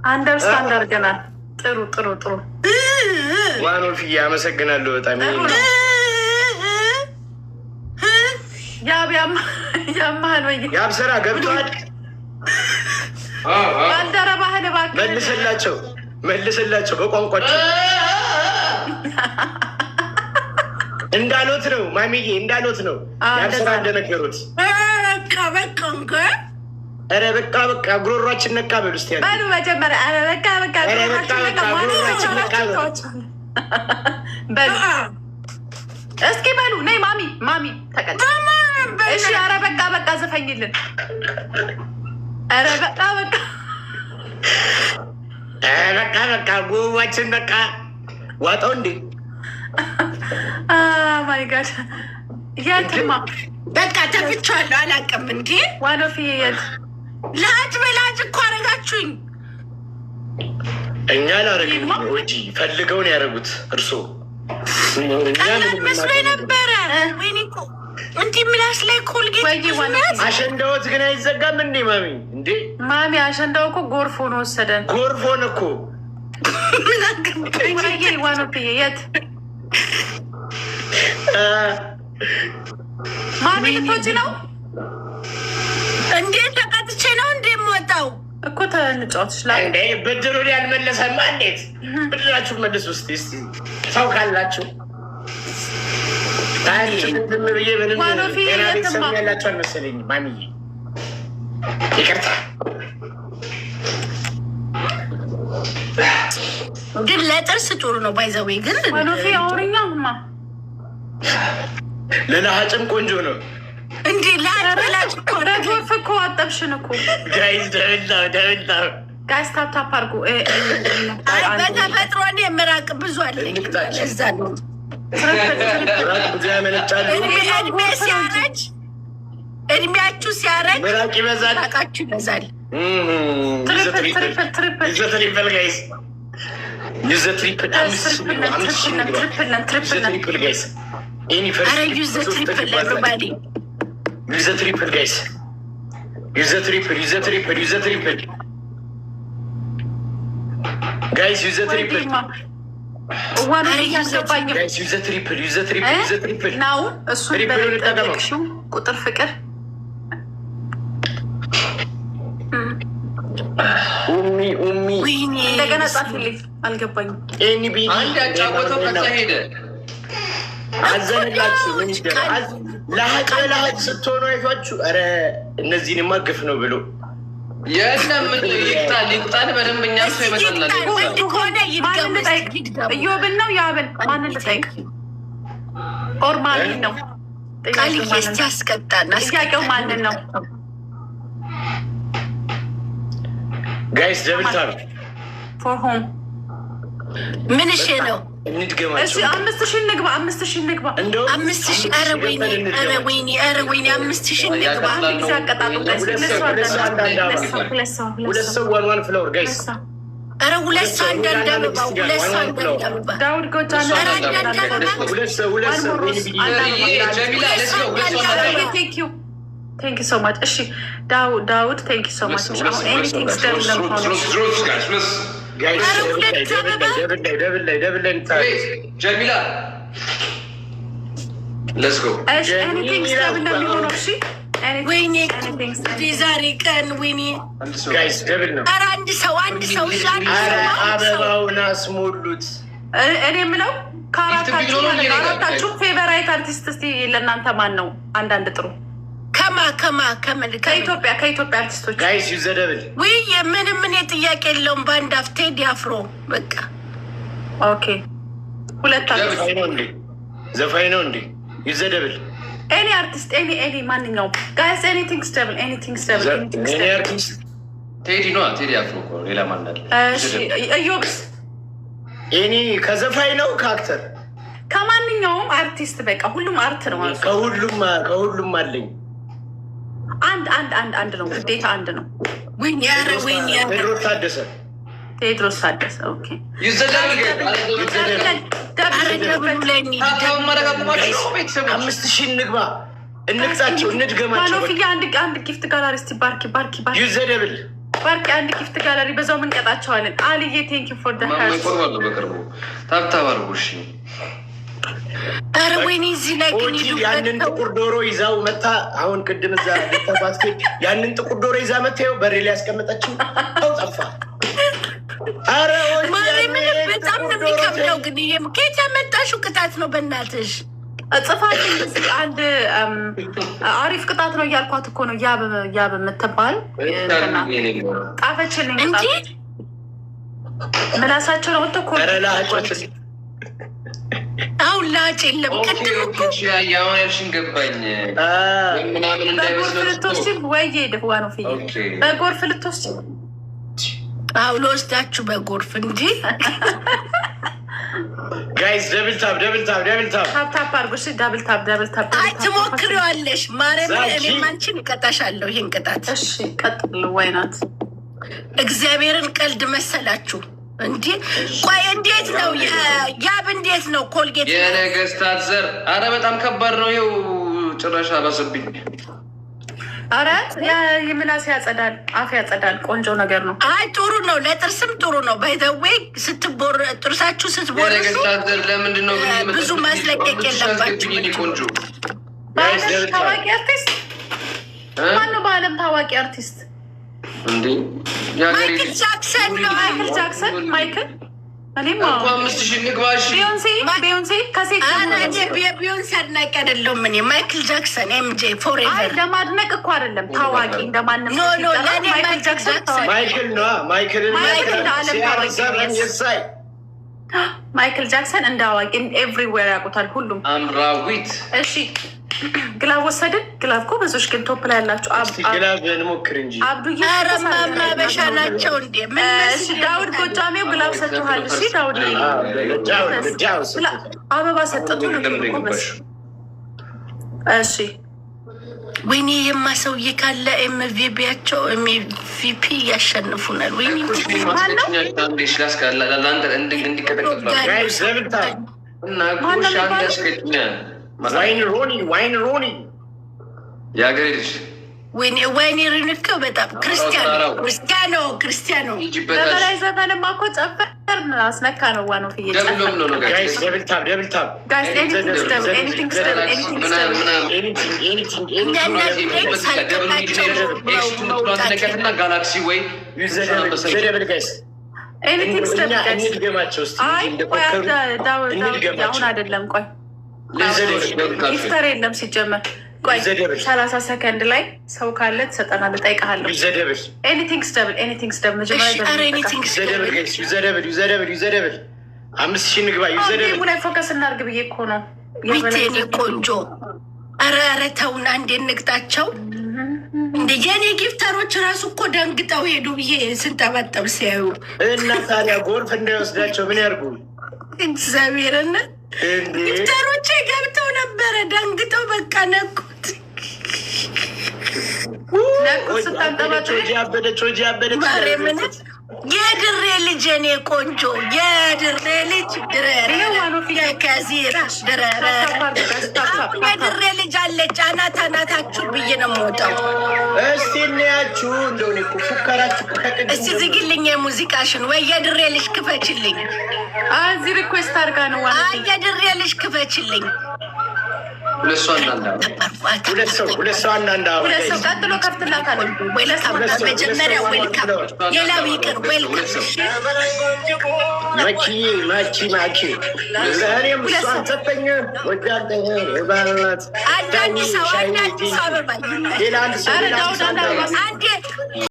አንደርስታንድ አድርገናል። ጥሩ ጥሩ ጥሩ ዋኖልፍዬ አመሰግናለሁ በጣም ያማህል ወይ ያብ ስራ ገብተዋል። ባልደረባህን እባክህ መልስላቸው በቋንቋቸው እንዳሎት ነው ማሚዬ እንዳሎት ነው ያብ ስራ እንደነገሩት ኧረ በቃ ጉሮሯችን ነቃ በሉ እስኪ በሉ መጀመሪያ ኧረ በቃ ጉሮሯችን ነቃ በሉ እስኪ በሉ ነይ ማሚ ተቀጭ እሺ ኧረ በቃ ዘፈኝልን ኧረ በቃ ጉሮሯችን ነቃ ዋጣው እንዴ ማይ ጋድ የትማ በቃ ተፍቻለሁ አላውቅም እንዴ ዋኖልፍዬ የት ላጭ በላጭ እኮ አረጋችሁኝ። እኛ ላረግም ወጂ ፈልገውን ያደረጉት እርሶ ቀላል መስሎኝ ነበረ። ወይኔ እኮ እንዲህ ምላስ ላይ ኮልጌት አሸንዳዎት ግን አይዘጋም እንዴ ማሚ? እንዴ ማሚ አሸንዳው እኮ ጎርፎን ወሰደን። ጎርፎን እኮ ዋኖልፍዬ የት ማሚ ልትወጪ ነው እንዴ? ተቀጥቼ ነው እንዴ የምወጣው እኮ ተንጫወት ይችላል እንዴ? ብድሩን ያልመለሰማ እንዴት ብድራችሁ መልስ ውስጥ እስቲ ሰው ካላችሁ ዝም ብዬ ምንም ጤና ቤተሰብ ያላችሁ አልመሰለኝም ማሚዬ ይቅርታ። ግን ለጥርስ ጥሩ ነው ባይዘዌ ግን ዋኖልፍዬ አውሪኛ ማ ለለሀጭም ቆንጆ ነው እንዴ ላጭ ረጆፍ እኮ አጠብሽን እኮ ጋይዝ ደብልታው ጋይስ ታፕታፕ አድርጉ። በተፈጥሮ እኔ ምራቅ ብዙ አለኝ እዛ ነው እድሜያችሁ ሲያረጅ ምራቅ ይበዛል፣ ራቃችሁ ይበዛል። ትሪፕል ጋይስ ዩዘ ትሪፕል ጋይስ ዩዘ ትሪፕል ጋይስ ዩዘ ትሪፕል ጋይስ ዩዘ ትሪፕል ዩዘ ትሪፕል ናው እሱን በጠቅሽው ቁጥር ፍቅር ኡሚ እንደገና ጻፊልኝ። አልገባኝም። አንድ ያጫወተው ከዛ ሄደ አዘንላችሁ ምን ይደረግ ለሀጭ ስትሆኑ አይቷችሁ ኧረ እነዚህንማ ግፍ ነው ብሎ የለም ይቅጣል በደንብ እኛ ሰው ይመጣላል። እዮብን ነው ያብን ማንን ልጠይቅ? ኦር ማንን ነው ቃልዬ ያስቀጣና ጥያቄው ማንን ነው? ጋይስ ደብልታ ፎር ሆም ምን እሺ ነው እንድገማቸው 5000 ንግባ 5000 ንግባ 5000 ኧረ ወይኔ 5000 ንግባ ሲያቀጣጡ ሁለት ሰው ዋን ፍላወር ጋይስ ኧረ ሁለት ሰው አንዳንድ አበባ ዳውድ ጎጃና ሁለት ሰው ቴንክ ዩ ሶ ማች። እሺ ዳውድ ቴንክ ዩ ሶ ማች። ኤኒቲንግ ስታይል ጀሚላ ሌትስ ጎ ኤኒቲንግ ስታይል እንደሚሆነው እሺ ወይኔ ዛሬ ቀን ወይኔ ጋይስ ደብል ነው። ኧረ አንድ ሰው አበባውን አስሞሉት። እኔ የምለው ከአራታችሁ ፌቨራይት አርቲስት እስኪ ለእናንተ ማን ነው? አንዳንድ ጥሩ ከኢትዮጵያ አርቲስቶች ጋይስ ዩዘ ደብል ውይ ምንም ምን ጥያቄ የለውም። በአንድ አፍ ቴዲ አፍሮ በቃ ኦኬ። ሁለታችሁ ዘፋኝ ነው እንዴ? ዩዘ ደብል ኤኒ አርቲስት ኤኒ ማንኛውም ጋይስ ኤኒቲንግ ስቴብል አርቲስት ቴዲ ነው። ቴዲ አፍሮ እኮ ሌላ ማን አለ? እዮብስ ኤኒ ከዘፋኝ ነው ከአክተር ከማንኛውም አርቲስት በቃ ሁሉም አርት ነው። ከሁሉም አለኝ። አንድ ነው ግዴታ አንድ ነው። ቴድሮስ ታደሰ ኦኬ። አምስት ሺህ እንግባ እንግዛቸው እንድገማቸው። አንድ ጊፍት ጋላሪ እስቲ ባርኪ ዩዘ ደብል ባርቂ አንድ ጊፍት ጋለሪ በዛው ምን ቀጣቸዋለን። አልዬ ቴንክ ዩ ፎር ዘ ሃርት ማማ በቅርቡ ታብታብ አድርጉ። እሺ ኧረ ወይኔ እዚህ ላይ ግን ያንን ጥቁር ዶሮ ይዛው መታ። አሁን ቅድም እዛ ተባስኬ ያንን ጥቁር ዶሮ ይዛ መታ ይኸው በሬ ላይ ያስቀመጠችው ተው ጠፋ። ኧረ ማርያምን በጣም ነው የሚከብደው። ግን ይሄም ከየት ያመጣሽው ቅጣት ነው? በእናትሽ ጽፋችን አንድ አሪፍ ቅጣት ነው እያልኳት እኮ ነው። ያብ የምትባል ጣፈችልኝ እንጂ ምላሳቸው ነው እኮ አሁን ላጭ የለም። ቅድም እኮ ያሁን ያልሽን ገባኝ ምናምን እንዳይመስለው በጎርፍ ልትወስጂ ወይ ድፍዋ ነው ፍዬ በጎርፍ ልትወስጂ አሁ ለወስዳችሁ በጎርፍ እንጂ ጋይስ ደብል ታፕ ታፕ አድርጎ እሺ። ደብል ታፕ አይ ትሞክሪዋለሽ። ማርያምን እኔም አንቺን እቀጣሻለሁ ይሄን ቅጣት። እሺ ቀጥል። ወይናት እግዚአብሔርን ቀልድ መሰላችሁ እንዴ? ቆይ እንዴት ነው ያብ እንዴት ነው ኮልጌት የነገስታት ዘር? አረ በጣም ከባድ ነው። ይኸው ጭራሽ አባሰብኝ። አረ የምላስ ያጸዳል፣ አፍ ያጸዳል። ቆንጆ ነገር ነው። አይ ጥሩ ነው፣ ለጥርስም ጥሩ ነው። ባይዘዌ ጥርሳችሁ ስትቦርሱ የነገስታት ዘር ለምንድን ነው ብዙ ማስለቀቅ የለባችሁ። ቆንጆ በዓለም ታዋቂ አርቲስት ማነው? በዓለም ታዋቂ አርቲስት እንዴ? ማይክል ጃክሰን ነው። ማይክል ጃክሰን ማይክል እኔም 5000 ንግባሽ ቢዮንሴ ከሴት ቢዮንሴ አድናቂ አይደለሁም እኔ። ማይክል ጃክሰን ኤምጄ ፎሬቨር ለማድነቅ እኮ አይደለም ታዋቂ እንደማንም ኖ ለእኔ ማይክል ጃክሰን ማይክል ጃክሰን እንደ አዋቂ ኤቭሪዌር ያውቁታል ሁሉም። አምራዊት እሺ ግላብ ወሰድን። ግላብ እኮ ብዙዎች ግን ቶፕ ላይ ያላቸው ግላብ እንሞክር እንጂ አብዱዬ ማማ በሻ ናቸው እንዴ? እሺ ዳውድ ጎጃሜው ግላብ ሰጥቷል። እሺ ዳውድ አበባ ሰጠቱ። እሺ ወይኔ የማሰውዬ ካለ ኤምቪፒያቸው ኤምቪፒ ያሸንፉናል። ወይኔ ዋይን ሮኒ የሀገሬ ልጅ ወይኔ ሪንከው በጣም ክርስቲያኖ በበላይ ዘፈንማ እኮ ጨፈርን አስነካ ነው። ዋነው ፍዬ ጋላክሲ ወይ አሁን አይደለም። ቆይ ይፍጠር የለም ሲጀመር። ቆይ 30 ሰከንድ ላይ ሰው ካለ ትሰጠናለህ። እጠይቅሃለሁ። ኤኒቲንግ ስደብል መጀመሪያ 5000 ንግባ። ላይ ፎከስ እናድርግ ብዬ እኮ ነው። ሚቴኔ ቆንጆ ኧረ ተውን አንዴ እንቅጣቸው። እንደ የኔ ጊፍተሮች ራሱ እኮ ደንግጠው ሄዱ ብዬ ስንጠበጠብ ሲያዩ እና ታዲያ ጎርፍ እንዳይወስዳቸው ምን ያርጉ? እግዚአብሔርና ጊፍተሮቼ ገብተው ነበረ ደንግጠው በቃ ነቁት። ማርያምን የድሬ ልጅ እኔ ቆንጆ የድሬ ልጅ ከዚራ የድሬ ልጅ አለች። አናታችሁ ብዬ ነው የምወጣው። እስቲ እናያችሁ እንደሆነ ፉከራችሁ። እስቲ ዝግልኝ የሙዚቃሽን ወይ የድሬ ልጅ ክፈችልኝ። እዚህ ሪኩዌስት አድርጋ ነው የድሬ ልጅ ክፈችልኝ። ሁለት ሰው አንዳንድ ቀጥሎ ከፍትላታለሁ። መጀመሪያ ዌልካም ሌላው ይቅር ዌልካም ማቺ ዛሬም እሷን ሰጠኝ ወዳለህ ባላት አንዳንድ ሰው አበባ ሌላ አንድ ሰው አንዴ